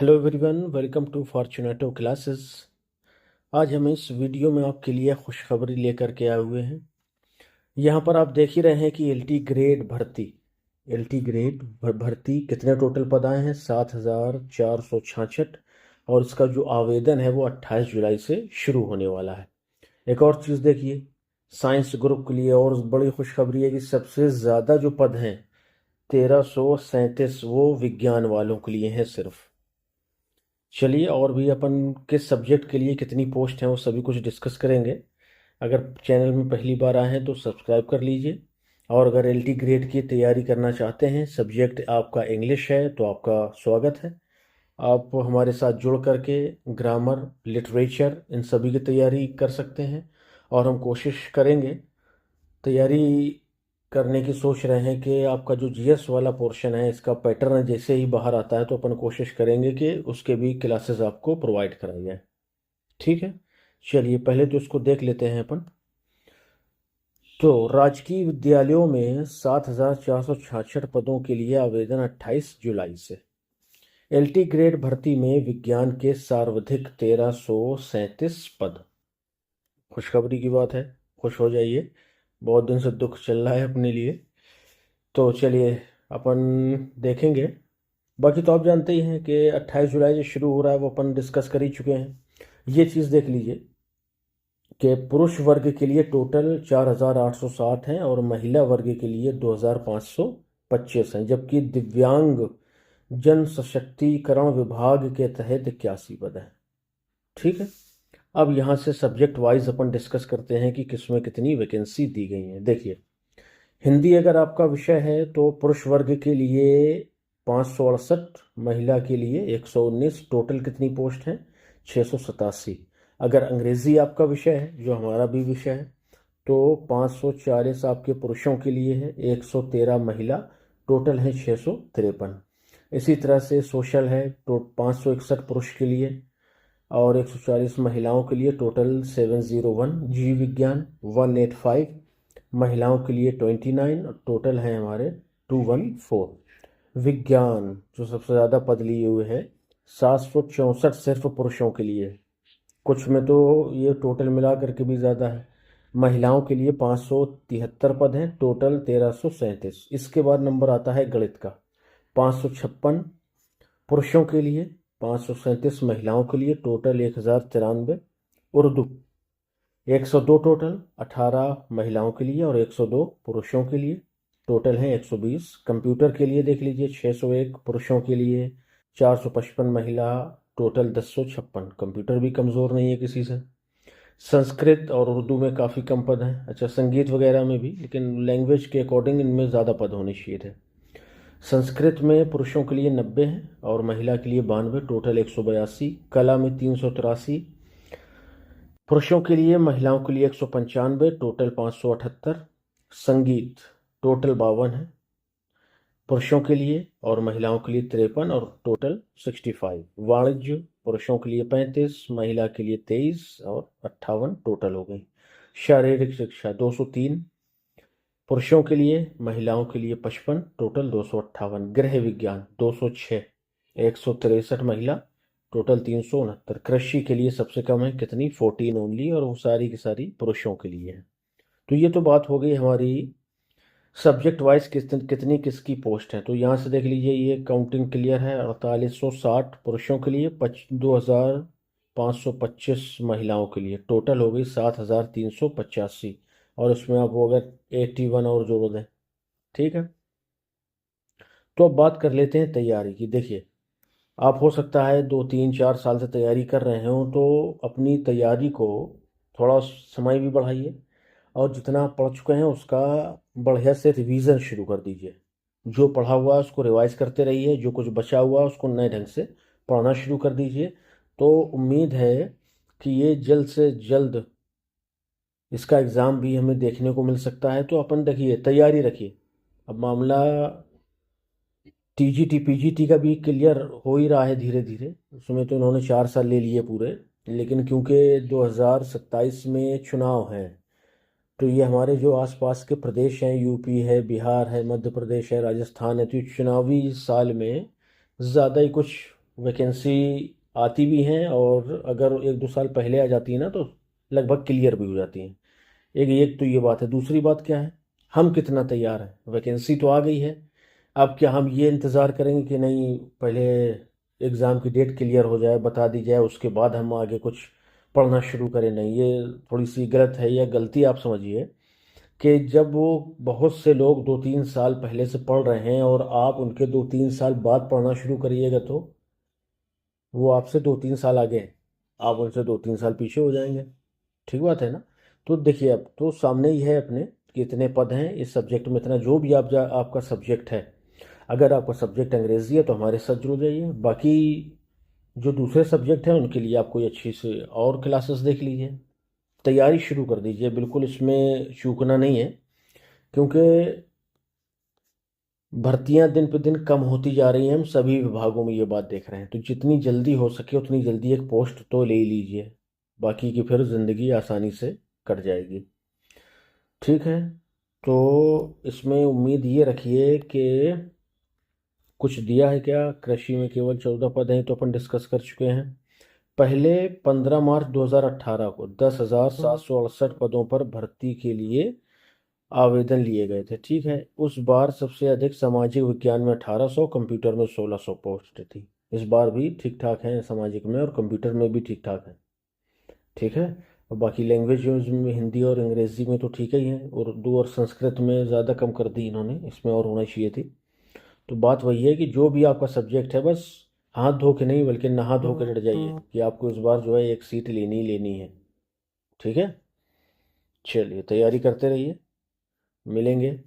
Hello everyone, welcome to Fortunato classes. आज हम इस वीडियो में आपके लिए खुशखबरी लेकर के आए हुए हैं। यहाँ पर आप देख ही रहे हैं कि एलटी ग्रेड भर्ती, भर्ती कितने टोटल पद आए हैं? 7,466। और इसका जो आवेदन है वो 28 जुलाई से शुरू होने वाला है। एक और चीज़ देखिए, साइंस ग्रुप के लिए और बड़ी खुशखबरी है कि सबसे ज़्यादा जो पद हैं 1337 वो विज्ञान वालों के लिए हैं सिर्फ। चलिए, और भी अपन किस सब्जेक्ट के लिए कितनी पोस्ट हैं वो सभी कुछ डिस्कस करेंगे। अगर चैनल में पहली बार आए हैं तो सब्सक्राइब कर लीजिए। और अगर एलटी ग्रेड की तैयारी करना चाहते हैं, सब्जेक्ट आपका इंग्लिश है, तो आपका स्वागत है। आप हमारे साथ जुड़ करके ग्रामर, लिटरेचर इन सभी की तैयारी कर सकते हैं। और हम कोशिश करेंगे, तैयारी करने की सोच रहे हैं कि आपका जो जीएस वाला पोर्शन है इसका पैटर्न जैसे ही बाहर आता है तो अपन कोशिश करेंगे कि उसके भी क्लासेस आपको प्रोवाइड कराई जाए। ठीक है, चलिए पहले तो इसको देख लेते हैं अपन। तो राजकीय विद्यालयों में 7,466 पदों के लिए आवेदन 28 जुलाई से। एलटी ग्रेड भर्ती में विज्ञान के सर्वाधिक 1337 पद। खुशखबरी की बात है, खुश हो जाइए। बहुत दिन से दुख चल रहा है अपने लिए। तो चलिए अपन देखेंगे। बाकी तो आप जानते ही हैं कि 28 जुलाई से शुरू हो रहा है, वो अपन डिस्कस कर ही चुके हैं। ये चीज़ देख लीजिए कि पुरुष वर्ग के लिए टोटल 4,860 हैं और महिला वर्ग के लिए 2,525 हैं, जबकि दिव्यांग जन सशक्तिकरण विभाग के तहत 81 पद हैं। ठीक है, अब यहाँ से सब्जेक्ट वाइज अपन डिस्कस करते हैं कि किसमें कितनी वैकेंसी दी गई है। देखिए, हिंदी अगर आपका विषय है तो पुरुष वर्ग के लिए 568, महिला के लिए 119। टोटल कितनी पोस्ट हैं? 687। अगर अंग्रेजी आपका विषय है, जो हमारा भी विषय है, तो 540 आपके पुरुषों के लिए है, 113 महिला। टोटल है 653। इसी तरह से सोशल है तो 561 पुरुष के लिए और 140 महिलाओं के लिए। टोटल 701। जीव विज्ञान 185, महिलाओं के लिए 29 और टोटल है हमारे 214। विज्ञान जो सबसे ज़्यादा पद लिए हुए है 764 सिर्फ पुरुषों के लिए। कुछ में तो ये टोटल मिला करके भी ज़्यादा है। महिलाओं के लिए 573 पद हैं, टोटल 1337। इसके बाद नंबर आता है गणित का, 556 पुरुषों के लिए, 537 महिलाओं के लिए। टोटल 1,093। उर्दू 102 टोटल, 18 महिलाओं के लिए और 102 पुरुषों के लिए। टोटल है 120। कंप्यूटर के लिए देख लीजिए, 601 पुरुषों के लिए, 455 महिला। टोटल 1056। कंप्यूटर भी कमज़ोर नहीं है किसी से। संस्कृत और उर्दू में काफ़ी कम पद हैं। अच्छा, संगीत वगैरह में भी, लेकिन लैंग्वेज के अकॉर्डिंग इनमें ज़्यादा पद होने चाहिए थे। संस्कृत में पुरुषों के लिए 90 हैं और महिला के लिए 92। टोटल 182। कला में 383 पुरुषों के लिए, महिलाओं के लिए 195। टोटल 578। संगीत टोटल 52 है पुरुषों के लिए और महिलाओं के लिए 53 और टोटल 65। वाणिज्य पुरुषों के लिए 35, महिला के लिए 23 और 58 टोटल हो गई। शारीरिक शिक्षा 203 पुरुषों के लिए, महिलाओं के लिए 55। टोटल 258। गृह विज्ञान 206, 163 महिला। टोटल 369। कृषि के लिए सबसे कम है, कितनी? 14 ओनली, और वो सारी की सारी पुरुषों के लिए है। तो ये तो बात हो गई हमारी सब्जेक्ट वाइज कितनी किसकी पोस्ट है। तो यहाँ से देख लीजिए, ये काउंटिंग क्लियर है। 4860 पुरुषों के लिए, 2,525 महिलाओं के लिए। टोटल हो गई 7,385। और उसमें आप वो अगर 81 और जोड़ दें। ठीक है, तो अब बात कर लेते हैं तैयारी की। देखिए, आप हो सकता है 2 3 4 साल से तैयारी कर रहे हो, तो अपनी तैयारी को थोड़ा समय भी बढ़ाइए और जितना आप पढ़ चुके हैं उसका बढ़िया से रिवीजन शुरू कर दीजिए। जो पढ़ा हुआ है उसको रिवाइज करते रहिए, जो कुछ बचा हुआ है उसको नए ढंग से पढ़ना शुरू कर दीजिए। तो उम्मीद है कि ये जल्द से जल्द इसका एग्ज़ाम भी हमें देखने को मिल सकता है। तो अपन देखिए, तैयारी रखिए। अब मामला टीजीटी पीजीटी का भी क्लियर हो ही रहा है धीरे धीरे। उसमें तो इन्होंने 4 साल ले लिए पूरे, लेकिन क्योंकि 2027 में चुनाव हैं, तो ये हमारे जो आसपास के प्रदेश हैं, यूपी है, बिहार है, मध्य प्रदेश है, राजस्थान है, तो ये चुनावी साल में ज़्यादा ही कुछ वैकेंसी आती भी हैं, और अगर 1-2 साल पहले आ जाती है ना तो लगभग क्लियर भी हो जाती हैं। एक तो ये बात है। दूसरी बात क्या है, हम कितना तैयार हैं। वैकेंसी तो आ गई है, अब क्या हम ये इंतज़ार करेंगे कि नहीं पहले एग्ज़ाम की डेट क्लियर हो जाए, बता दी जाए, उसके बाद हम आगे कुछ पढ़ना शुरू करें? नहीं, ये थोड़ी सी गलत है, या गलती आप समझिए कि जब वो बहुत से लोग 2-3 साल पहले से पढ़ रहे हैं और आप उनके 2-3 साल बाद पढ़ना शुरू करिएगा, तो वो आपसे 2-3 साल आगे हैं, आप उनसे 2-3 साल पीछे हो जाएंगे। ठीक बात है ना? तो देखिए, अब तो सामने ही है अपने कि इतने पद हैं इस सब्जेक्ट में, इतना जो भी आपका सब्जेक्ट है। अगर आपका सब्जेक्ट अंग्रेज़ी है तो हमारे साथ जुड़ जाइए। बाकी जो दूसरे सब्जेक्ट हैं उनके लिए आप कोई अच्छी से और क्लासेस देख लीजिए, तैयारी शुरू कर दीजिए, बिल्कुल इसमें चूकना नहीं है। क्योंकि भर्तियां दिन पे दिन कम होती जा रही हैं, हम सभी विभागों में ये बात देख रहे हैं। तो जितनी जल्दी हो सके उतनी जल्दी एक पोस्ट तो ले ही लीजिए, बाकी की फिर ज़िंदगी आसानी से कट जाएगी। ठीक है, तो इसमें उम्मीद ये रखिए कि कुछ दिया है क्या। कृषि में केवल 14 पद हैं तो अपन डिस्कस कर चुके हैं। पहले 15 मार्च 2018 को 10,768 पदों पर भर्ती के लिए आवेदन लिए गए थे। ठीक है, उस बार सबसे अधिक सामाजिक विज्ञान में 1800, कंप्यूटर में 1600 पोस्ट थी। इस बार भी ठीक ठाक है सामाजिक में, और कंप्यूटर में भी ठीक ठाक है। ठीक है, और बाकी लैंग्वेज में हिंदी और अंग्रेज़ी में तो ठीक ही है, उर्दू और संस्कृत में ज़्यादा कम कर दी इन्होंने, इसमें और होना चाहिए थी। तो बात वही है कि जो भी आपका सब्जेक्ट है, बस हाथ धो के नहीं बल्कि नहा धो के डट जाइए कि आपको इस बार जो है एक सीट लेनी ही लेनी है। ठीक है, चलिए तैयारी करते रहिए, मिलेंगे।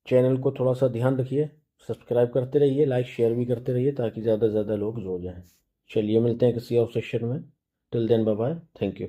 चैनल को थोड़ा सा ध्यान रखिए, सब्सक्राइब करते रहिए, लाइक शेयर भी करते रहिए ताकि ज़्यादा से ज़्यादा लोग जुड़ जाएं। चलिए मिलते हैं किसी और सेशन में। Till then bye bye, thank you.